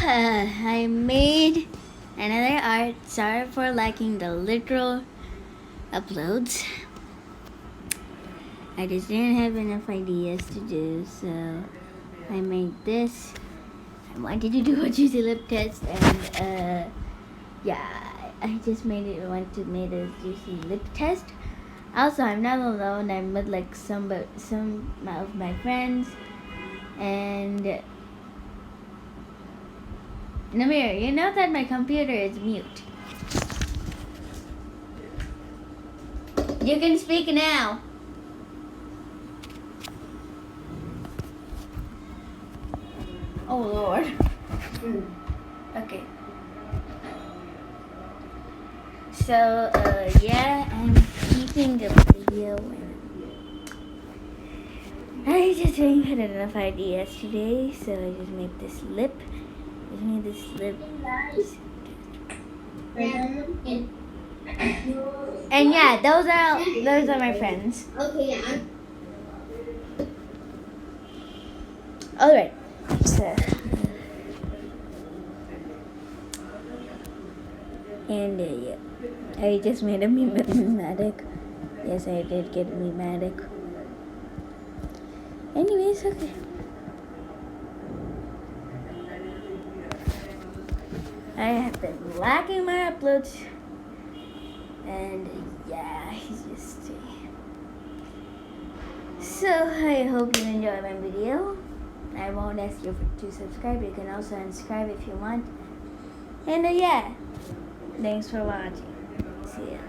I made another art. Sorry for lacking the literal uploads. I just didn't have enough ideas to do, so I made this. I wanted to do a juicy lip test, and yeah, I just made it. I wanted to make a juicy lip test. Also, I'm not alone. I'm with like some of my friends, and Namir, you know that my computer is mute. You can speak now. Oh Lord. Okay. So, yeah, I'm keeping the video. I just didn't have enough ideas today, so I just made this lip. And yeah, those are my friends. Okay, yeah. Alright, so. And yeah, I just made a mematic. Yes, I did get a mematic. Anyways, okay. I have been lacking my uploads. And yeah, he's just. So I hope you enjoy my video. I won't ask you to subscribe. You can also unsubscribe if you want. And yeah, thanks for watching. See ya.